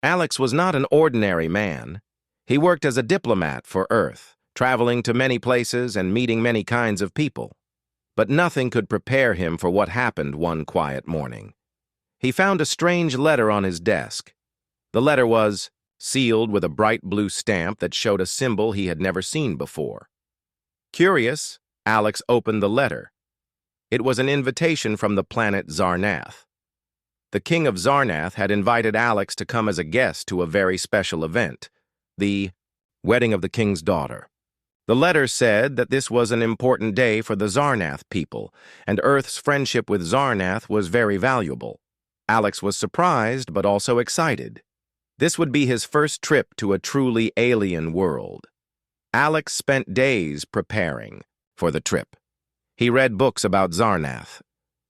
Alex was not an ordinary man. He worked as a diplomat for Earth, traveling to many places and meeting many kinds of people. But nothing could prepare him for what happened one quiet morning. He found a strange letter on his desk. The letter was sealed with a bright blue stamp that showed a symbol he had never seen before. Curious, Alex opened the letter. It was an invitation from the planet Zarnath. The king of Zarnath had invited Alex to come as a guest to a very special event, the wedding of the king's daughter. The letter said that this was an important day for the Zarnath people, and Earth's friendship with Zarnath was very valuable. Alex was surprised but also excited. This would be his first trip to a truly alien world. Alex spent days preparing for the trip. He read books about Zarnath,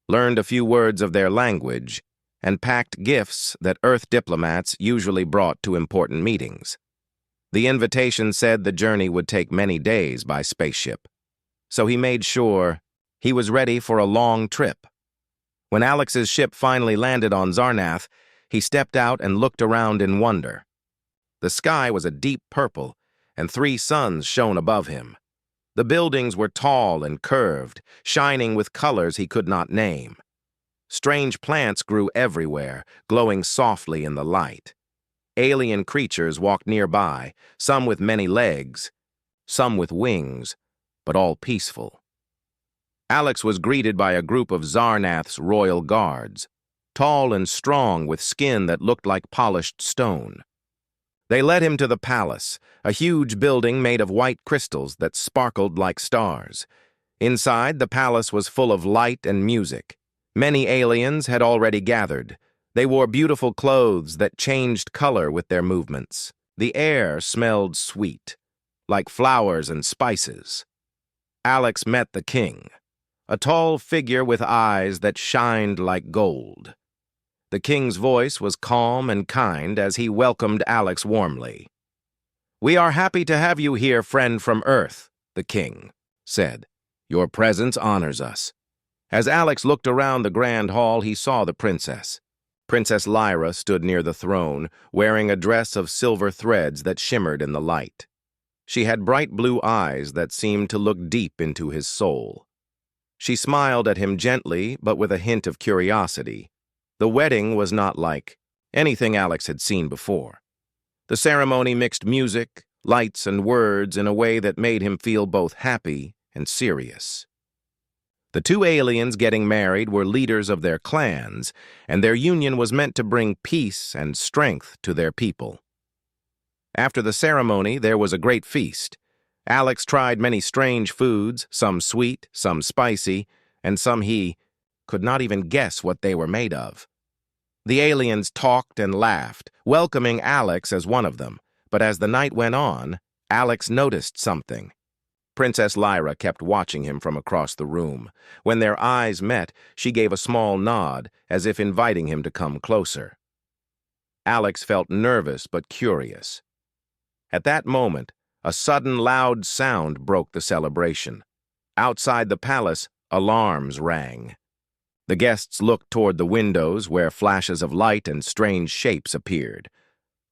learned a few words of their language, and packed gifts that Earth diplomats usually brought to important meetings. The invitation said the journey would take many days by spaceship, so he made sure he was ready for a long trip. When Alex's ship finally landed on Zarnath, he stepped out and looked around in wonder. The sky was a deep purple, and 3 suns shone above him. The buildings were tall and curved, shining with colors he could not name. Strange plants grew everywhere, glowing softly in the light. Alien creatures walked nearby, some with many legs, some with wings, but all peaceful. Alex was greeted by a group of Zarnath's royal guards, tall and strong with skin that looked like polished stone. They led him to the palace, a huge building made of white crystals that sparkled like stars. Inside, the palace was full of light and music. Many aliens had already gathered. They wore beautiful clothes that changed color with their movements. The air smelled sweet, like flowers and spices. Alex met the king, a tall figure with eyes that shined like gold. The king's voice was calm and kind as he welcomed Alex warmly. "We are happy to have you here, friend from Earth," the king said. "Your presence honors us." As Alex looked around the grand hall, he saw the princess. Princess Lyra stood near the throne, wearing a dress of silver threads that shimmered in the light. She had bright blue eyes that seemed to look deep into his soul. She smiled at him gently, but with a hint of curiosity. The wedding was not like anything Alex had seen before. The ceremony mixed music, lights, and words in a way that made him feel both happy and serious. The 2 aliens getting married were leaders of their clans, and their union was meant to bring peace and strength to their people. After the ceremony, there was a great feast. Alex tried many strange foods, some sweet, some spicy, and some he could not even guess what they were made of. The aliens talked and laughed, welcoming Alex as one of them, but as the night went on, Alex noticed something. Princess Lyra kept watching him from across the room. When their eyes met, she gave a small nod, as if inviting him to come closer. Alex felt nervous but curious. At that moment, a sudden loud sound broke the celebration. Outside the palace, alarms rang. The guests looked toward the windows where flashes of light and strange shapes appeared.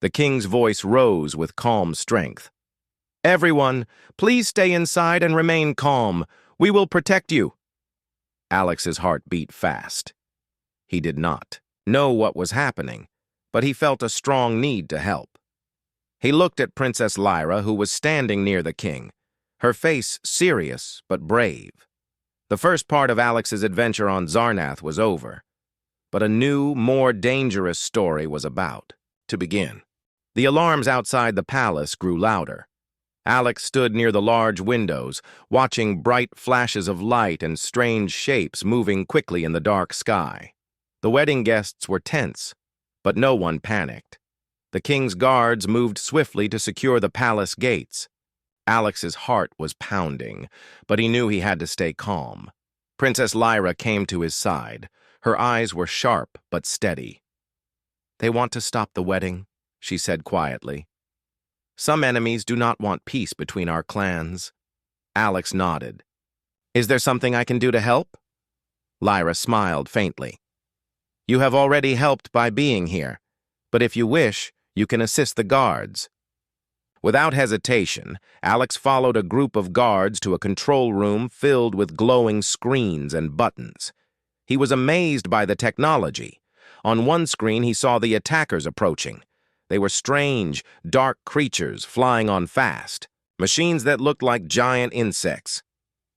The king's voice rose with calm strength. "Everyone, please stay inside and remain calm. We will protect you." Alex's heart beat fast. He did not know what was happening, but he felt a strong need to help. He looked at Princess Lyra, who was standing near the king, her face serious but brave. The first part of Alex's adventure on Zarnath was over, but a new, more dangerous story was about to begin. The alarms outside the palace grew louder. Alex stood near the large windows, watching bright flashes of light and strange shapes moving quickly in the dark sky. The wedding guests were tense, but no one panicked. The king's guards moved swiftly to secure the palace gates. Alex's heart was pounding, but he knew he had to stay calm. Princess Lyra came to his side. Her eyes were sharp but steady. "They want to stop the wedding," she said quietly. "Some enemies do not want peace between our clans." Alex nodded. "Is there something I can do to help?" Lyra smiled faintly. "You have already helped by being here, but if you wish, You can assist the guards." Without hesitation, Alex followed a group of guards to a control room filled with glowing screens and buttons. He was amazed by the technology. On one screen, he saw the attackers approaching. They were strange, dark creatures flying on fast, machines that looked like giant insects.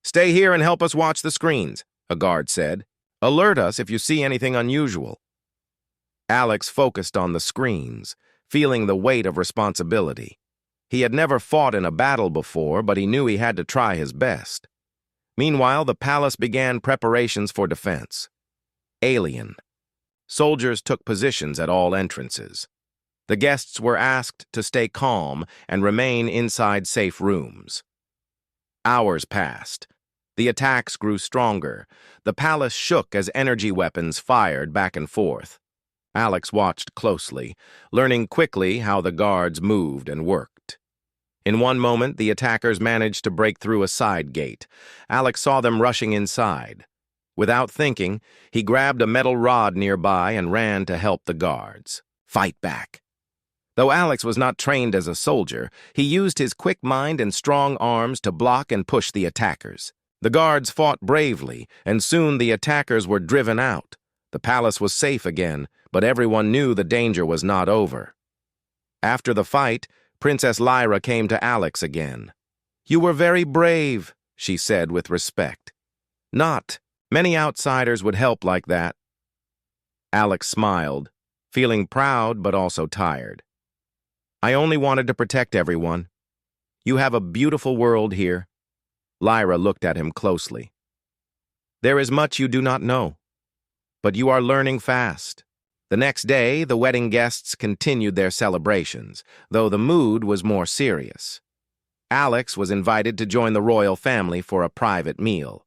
"Stay here and help us watch the screens," a guard said. "Alert us if you see anything unusual." Alex focused on the screens, feeling the weight of responsibility. He had never fought in a battle before, but he knew he had to try his best. Meanwhile, the palace began preparations for defense. Alien. Soldiers took positions at all entrances. The guests were asked to stay calm and remain inside safe rooms. Hours passed. The attacks grew stronger. The palace shook as energy weapons fired back and forth. Alex watched closely, learning quickly how the guards moved and worked. In one moment, the attackers managed to break through a side gate. Alex saw them rushing inside. Without thinking, he grabbed a metal rod nearby and ran to help the guards fight back. Though Alex was not trained as a soldier, he used his quick mind and strong arms to block and push the attackers. The guards fought bravely, and soon the attackers were driven out. The palace was safe again, but everyone knew the danger was not over. After the fight, Princess Lyra came to Alex again. "You were very brave," she said with respect. "Not many outsiders would help like that." Alex smiled, feeling proud but also tired. "I only wanted to protect everyone. You have a beautiful world here." Lyra looked at him closely. "There is much you do not know, but you are learning fast." The next day, the wedding guests continued their celebrations, though the mood was more serious. Alex was invited to join the royal family for a private meal.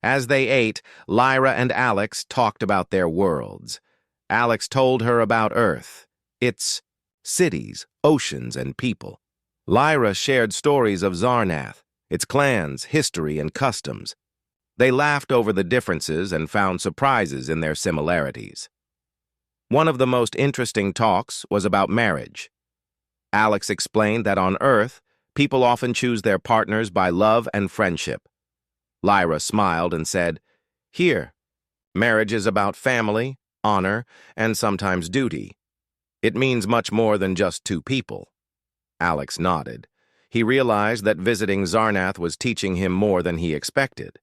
As they ate, Lyra and Alex talked about their worlds. Alex told her about Earth, its cities, oceans, and people. Lyra shared stories of Zarnath, its clans, history, and customs. They laughed over the differences and found surprises in their similarities. One of the most interesting talks was about marriage. Alex explained that on Earth, people often choose their partners by love and friendship. Lyra smiled and said, "Here, marriage is about family, honor, and sometimes duty. It means much more than just two people." Alex nodded. He realized that visiting Zarnath was teaching him more than he expected.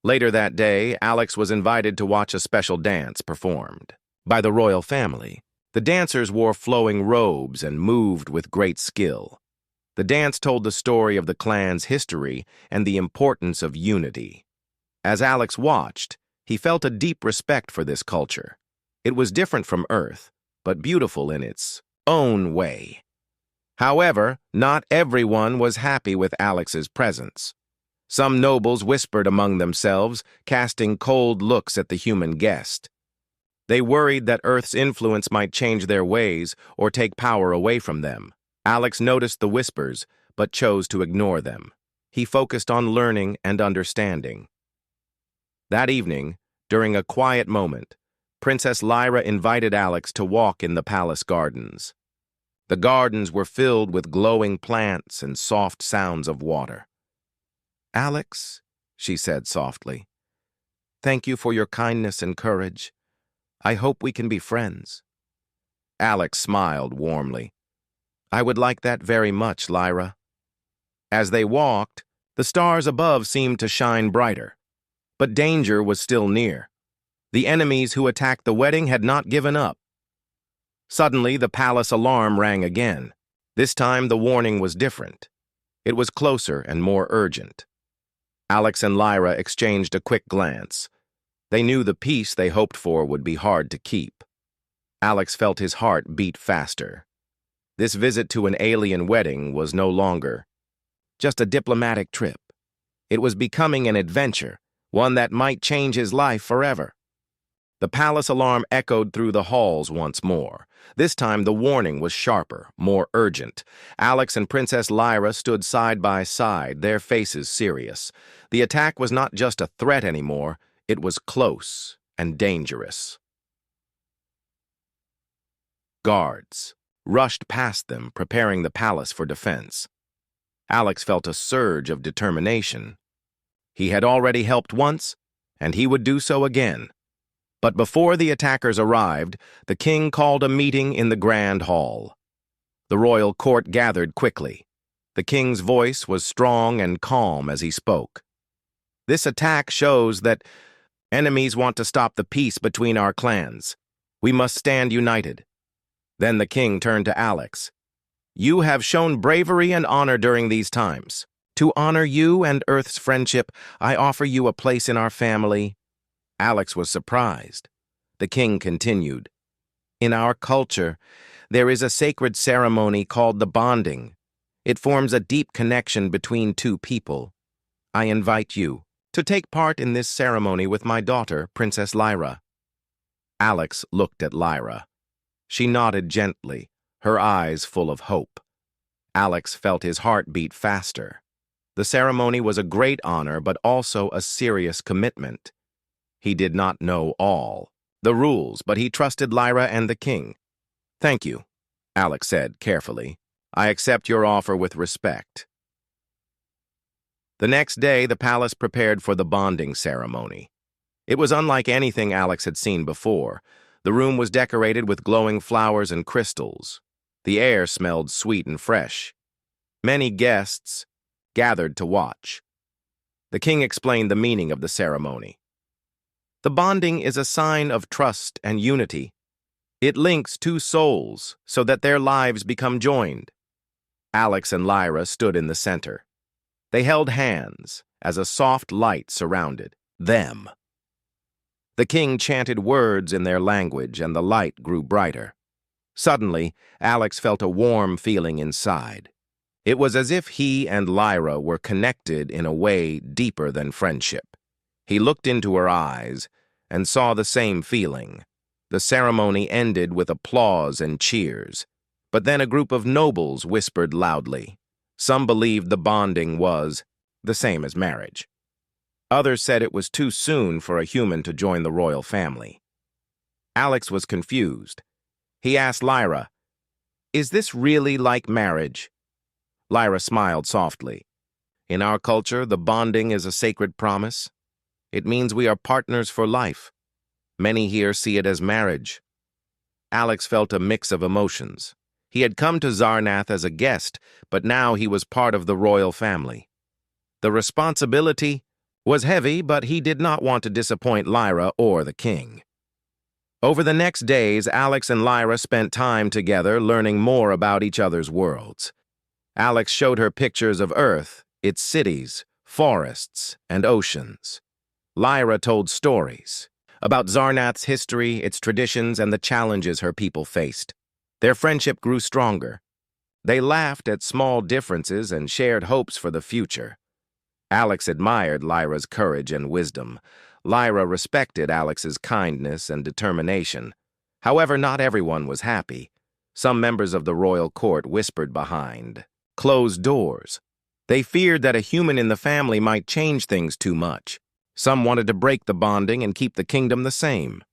Later that day, Alex was invited to watch a special dance performed by the royal family. The dancers wore flowing robes and moved with great skill. The dance told the story of the clan's history and the importance of unity. As Alex watched, he felt a deep respect for this culture. It was different from Earth, but beautiful in its own way. However, not everyone was happy with Alex's presence. Some nobles whispered among themselves, casting cold looks at the human guest. They worried that Earth's influence might change their ways or take power away from them. Alex noticed the whispers, but chose to ignore them. He focused on learning and understanding. That evening, during a quiet moment, Princess Lyra invited Alex to walk in the palace gardens. The gardens were filled with glowing plants and soft sounds of water. "Alex," she said softly, "thank you for your kindness and courage. I hope we can be friends." Alex smiled warmly. "I would like that very much, Lyra." As they walked, the stars above seemed to shine brighter. But danger was still near. The enemies who attacked the wedding had not given up. Suddenly, the palace alarm rang again. This time, the warning was different. It was closer and more urgent. Alex and Lyra exchanged a quick glance. They knew the peace they hoped for would be hard to keep. Alex felt his heart beat faster. This visit to an alien wedding was no longer just a diplomatic trip. It was becoming an adventure, one that might change his life forever. The palace alarm echoed through the halls once more. This time the warning was sharper, more urgent. Alex and Princess Lyra stood side by side, their faces serious. The attack was not just a threat anymore, it was close and dangerous. Guards. rushed past them, preparing the palace for defense. Alex felt a surge of determination. He had already helped once, and he would do so again. But before the attackers arrived, the king called a meeting in the grand hall. The royal court gathered quickly. The king's voice was strong and calm as he spoke. This attack shows that enemies want to stop the peace between our clans. We must stand united. Then the king turned to Alex. You have shown bravery and honor during these times. To honor you and Earth's friendship, I offer you a place in our family. Alex was surprised. The king continued. In our culture, there is a sacred ceremony called the bonding. It forms a deep connection between two people. I invite you to take part in this ceremony with my daughter, Princess Lyra. Alex looked at Lyra. She nodded gently, her eyes full of hope. Alex felt his heart beat faster. The ceremony was a great honor, but also a serious commitment. He did not know all the rules, but he trusted Lyra and the king. Thank you, Alex said carefully. I accept your offer with respect. The next day, the palace prepared for the bonding ceremony. It was unlike anything Alex had seen before. The room was decorated with glowing flowers and crystals. The air smelled sweet and fresh. Many guests gathered to watch. The king explained the meaning of the ceremony. The bonding is a sign of trust and unity. It links two souls so that their lives become joined. Alex and Lyra stood in the center. They held hands as a soft light surrounded them. The king chanted words in their language, and the light grew brighter. Suddenly, Alex felt a warm feeling inside. It was as if he and Lyra were connected in a way deeper than friendship. He looked into her eyes and saw the same feeling. The ceremony ended with applause and cheers, but then a group of nobles whispered loudly. Some believed the bonding was the same as marriage. Others said it was too soon for a human to join the royal family. Alex was confused. He asked Lyra, "Is this really like marriage?" Lyra smiled softly. In our culture, the bonding is a sacred promise. It means we are partners for life. Many here see it as marriage. Alex felt a mix of emotions. He had come to Zarnath as a guest, but now he was part of the royal family. The responsibility was heavy, but he did not want to disappoint Lyra or the king. Over the next days, Alex and Lyra spent time together learning more about each other's worlds. Alex showed her pictures of Earth, its cities, forests, and oceans. Lyra told stories about Zarnath's history, its traditions, and the challenges her people faced. Their friendship grew stronger. They laughed at small differences and shared hopes for the future. Alex admired Lyra's courage and wisdom. Lyra respected Alex's kindness and determination. However, not everyone was happy. Some members of the royal court whispered behind closed doors. They feared that a human in the family might change things too much. Some wanted to break the bonding and keep the kingdom the same.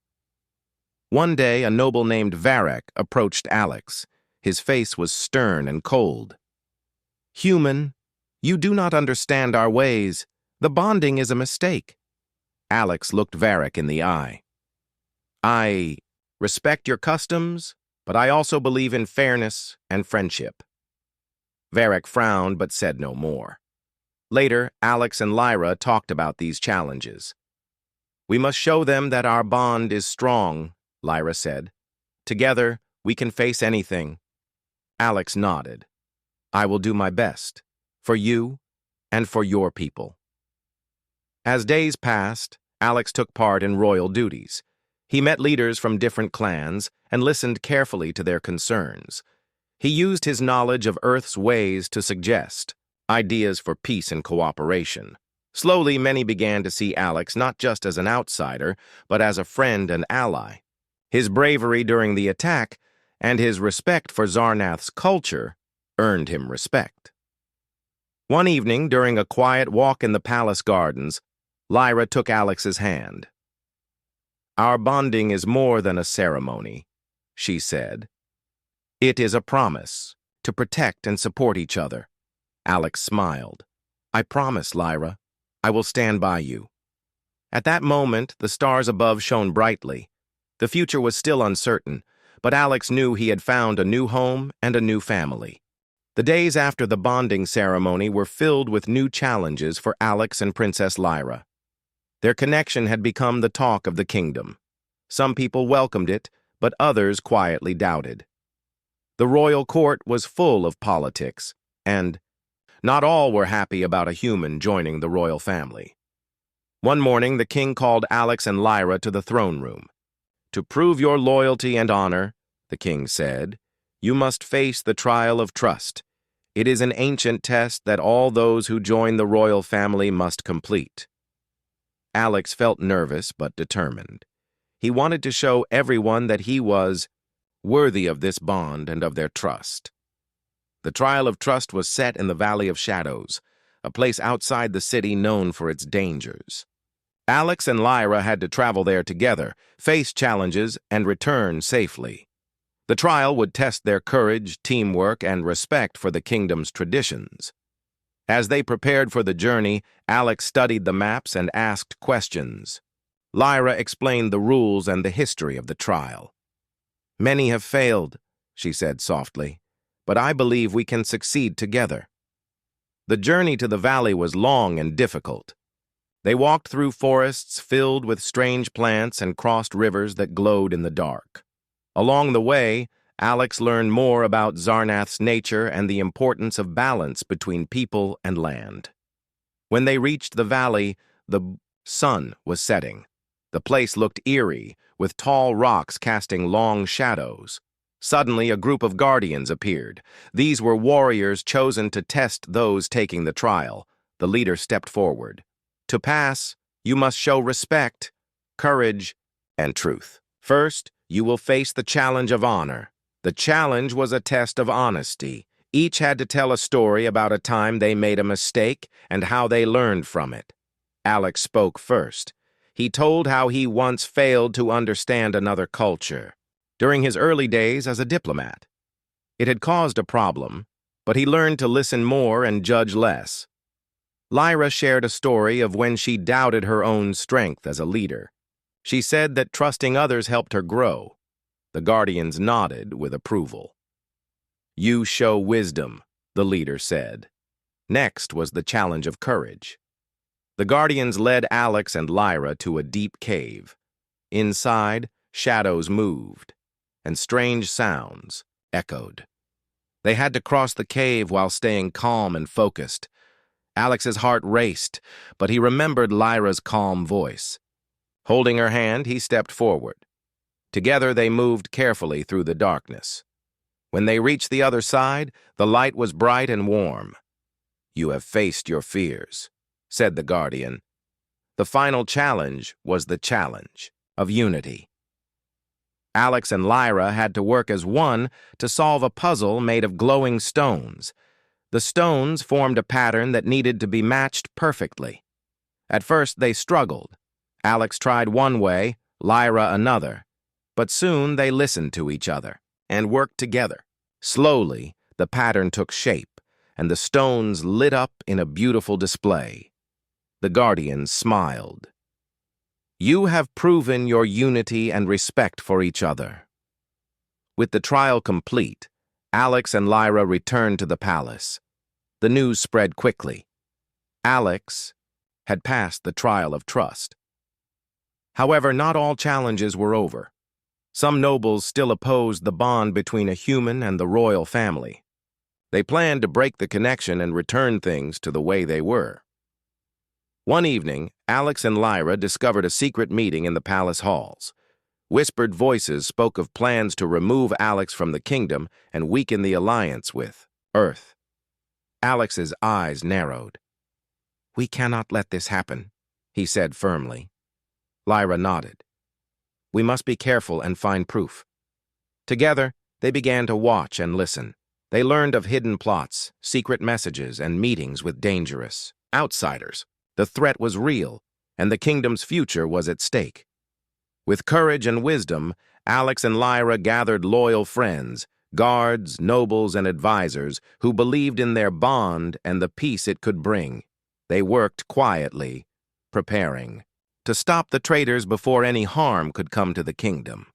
One day, a noble named Varek approached Alex. His face was stern and cold. "Human, you do not understand our ways. The bonding is a mistake." Alex looked Varek in the eye. "I respect your customs, but I also believe in fairness and friendship." Varek frowned but said no more. Later, Alex and Lyra talked about these challenges. "We must show them that our bond is strong," Lyra said. "Together, we can face anything." Alex nodded. "I will do my best, for you and for your people." As days passed, Alex took part in royal duties. He met leaders from different clans and listened carefully to their concerns. He used his knowledge of Earth's ways to suggest ideas for peace and cooperation. Slowly, many began to see Alex not just as an outsider, but as a friend and ally. His bravery during the attack and his respect for Zarnath's culture earned him respect. One evening, during a quiet walk in the palace gardens, Lyra took Alex's hand. "Our bonding is more than a ceremony," she said. It is a promise to protect and support each other. Alex smiled. I promise, Lyra. I will stand by you. At that moment, the stars above shone brightly. The future was still uncertain, but Alex knew he had found a new home and a new family. The days after the bonding ceremony were filled with new challenges for Alex and Princess Lyra. Their connection had become the talk of the kingdom. Some people welcomed it, but others quietly doubted. The royal court was full of politics, and not all were happy about a human joining the royal family. One morning, the king called Alex and Lyra to the throne room. To prove your loyalty and honor, the king said, you must face the trial of trust. It is an ancient test that all those who join the royal family must complete. Alex felt nervous but determined. He wanted to show everyone that he was worthy of this bond and of their trust. The trial of trust was set in the Valley of Shadows, a place outside the city known for its dangers. Alex and Lyra had to travel there together, face challenges, and return safely. The trial would test their courage, teamwork, and respect for the kingdom's traditions. As they prepared for the journey, Alex studied the maps and asked questions. Lyra explained the rules and the history of the trial. Many have failed, she said softly, but I believe we can succeed together. The journey to the valley was long and difficult. They walked through forests filled with strange plants and crossed rivers that glowed in the dark. Along the way, Alex learned more about Zarnath's nature and the importance of balance between people and land. When they reached the valley, the sun was setting. The place looked eerie, with tall rocks casting long shadows. Suddenly, a group of guardians appeared. These were warriors chosen to test those taking the trial. The leader stepped forward. To pass, you must show respect, courage, and truth. First, you will face the challenge of honor. The challenge was a test of honesty. Each had to tell a story about a time they made a mistake and how they learned from it. Alex spoke first. He told how he once failed to understand another culture during his early days as a diplomat. It had caused a problem, but he learned to listen more and judge less. Lyra shared a story of when she doubted her own strength as a leader. She said that trusting others helped her grow. The guardians nodded with approval. You show wisdom, the leader said. Next was the challenge of courage. The guardians led Alex and Lyra to a deep cave. Inside, shadows moved, and strange sounds echoed. They had to cross the cave while staying calm and focused. Alex's heart raced, but he remembered Lyra's calm voice. Holding her hand, he stepped forward. Together they moved carefully through the darkness. When they reached the other side, the light was bright and warm. You have faced your fears, said the guardian. The final challenge was the challenge of unity. Alex and Lyra had to work as one to solve a puzzle made of glowing stones. The stones formed a pattern that needed to be matched perfectly. At first they struggled. Alex tried one way, Lyra another. But soon they listened to each other and worked together. Slowly, the pattern took shape, and the stones lit up in a beautiful display. The guardians smiled. You have proven your unity and respect for each other. With the trial complete, Alex and Lyra returned to the palace. The news spread quickly. Alex had passed the trial of trust. However, not all challenges were over. Some nobles still opposed the bond between a human and the royal family. They planned to break the connection and return things to the way they were. One evening, Alex and Lyra discovered a secret meeting in the palace halls. Whispered voices spoke of plans to remove Alex from the kingdom and weaken the alliance with Earth. Alex's eyes narrowed. We cannot let this happen, he said firmly. Lyra nodded. We must be careful and find proof. Together, they began to watch and listen. They learned of hidden plots, secret messages, and meetings with dangerous outsiders. The threat was real, and the kingdom's future was at stake. With courage and wisdom, Alex and Lyra gathered loyal friends, guards, nobles, and advisors who believed in their bond and the peace it could bring. They worked quietly, preparing to stop the traitors before any harm could come to the kingdom.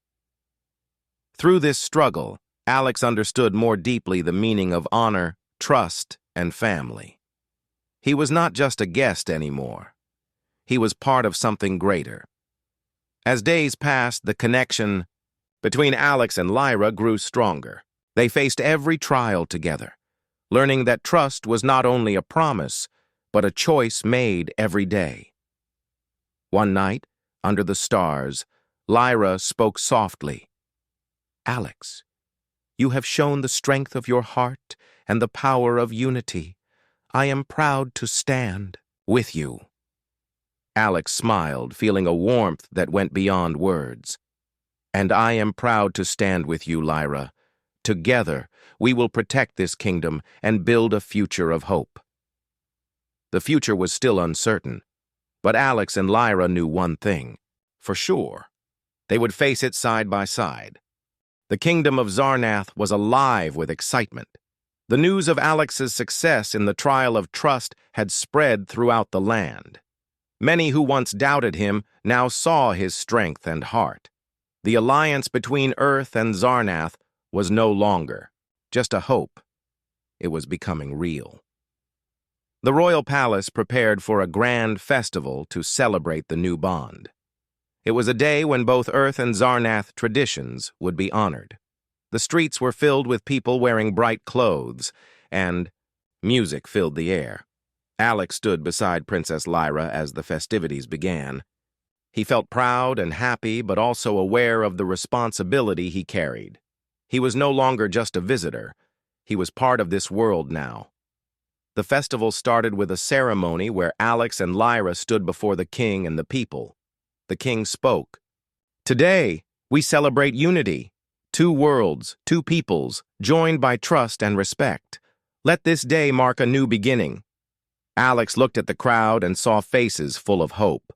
Through this struggle, Alex understood more deeply the meaning of honor, trust, and family. He was not just a guest anymore. He was part of something greater. As days passed, the connection between Alex and Lyra grew stronger. They faced every trial together, learning that trust was not only a promise, but a choice made every day. One night, under the stars, Lyra spoke softly. "Alex, you have shown the strength of your heart and the power of unity. I am proud to stand with you." Alex smiled, feeling a warmth that went beyond words. "And I am proud to stand with you, Lyra. Together, we will protect this kingdom and build a future of hope." The future was still uncertain, but Alex and Lyra knew one thing, for sure. They would face it side by side. The kingdom of Zarnath was alive with excitement. The news of Alex's success in the trial of trust had spread throughout the land. Many who once doubted him now saw his strength and heart. The alliance between Earth and Zarnath was no longer just a hope. It was becoming real. The royal palace prepared for a grand festival to celebrate the new bond. It was a day when both Earth and Zarnath traditions would be honored. The streets were filled with people wearing bright clothes, and music filled the air. Alex stood beside Princess Lyra as the festivities began. He felt proud and happy, but also aware of the responsibility he carried. He was no longer just a visitor. He was part of this world now. The festival started with a ceremony where Alex and Lyra stood before the king and the people. The king spoke. "Today, we celebrate unity. Two worlds, two peoples, joined by trust and respect. Let this day mark a new beginning." Alex looked at the crowd and saw faces full of hope.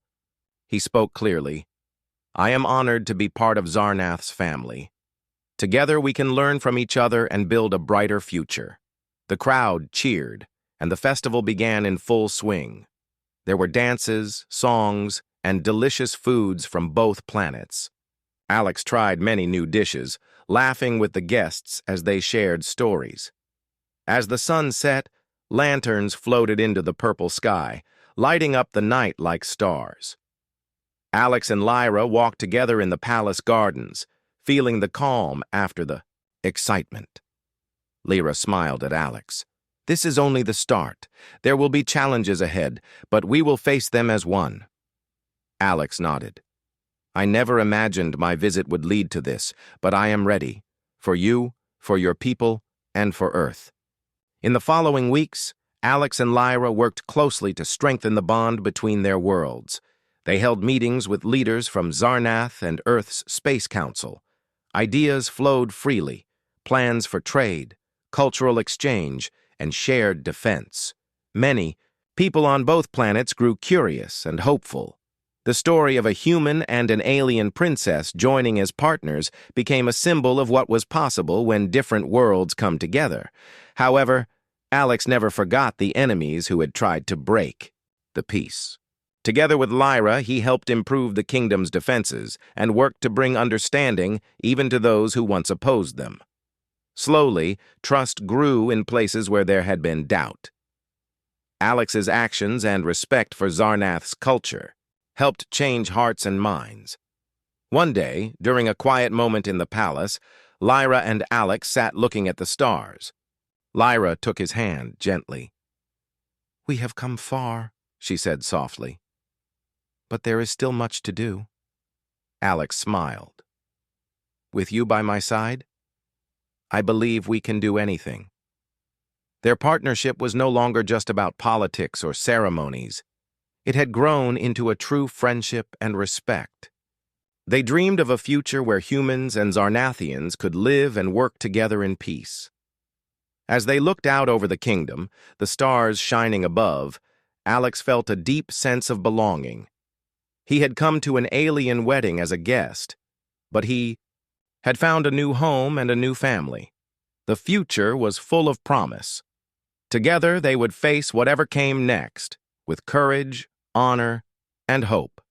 He spoke clearly. "I am honored to be part of Zarnath's family. Together we can learn from each other and build a brighter future." The crowd cheered, and the festival began in full swing. There were dances, songs, and delicious foods from both planets. Alex tried many new dishes, laughing with the guests as they shared stories. As the sun set, lanterns floated into the purple sky, lighting up the night like stars. Alex and Lyra walked together in the palace gardens, feeling the calm after the excitement. Lyra smiled at Alex. "This is only the start. There will be challenges ahead, but we will face them as one." Alex nodded. "I never imagined my visit would lead to this, but I am ready. For you, for your people, and for Earth." In the following weeks, Alex and Lyra worked closely to strengthen the bond between their worlds. They held meetings with leaders from Zarnath and Earth's Space Council. Ideas flowed freely, plans for trade, cultural exchange, and shared defense. Many people on both planets grew curious and hopeful. The story of a human and an alien princess joining as partners became a symbol of what was possible when different worlds come together. However, Alex never forgot the enemies who had tried to break the peace. Together with Lyra, he helped improve the kingdom's defenses and worked to bring understanding even to those who once opposed them. Slowly, trust grew in places where there had been doubt. Alex's actions and respect for Zarnath's culture helped change hearts and minds. One day, during a quiet moment in the palace, Lyra and Alex sat looking at the stars. Lyra took his hand gently. "We have come far," she said softly. "But there is still much to do." Alex smiled. "With you by my side, I believe we can do anything." Their partnership was no longer just about politics or ceremonies. It had grown into a true friendship and respect. They dreamed of a future where humans and Zarnathians could live and work together in peace. As they looked out over the kingdom, the stars shining above, Alex felt a deep sense of belonging. He had come to an alien wedding as a guest, but he had found a new home and a new family. The future was full of promise. Together, they would face whatever came next, with courage, honor, and hope.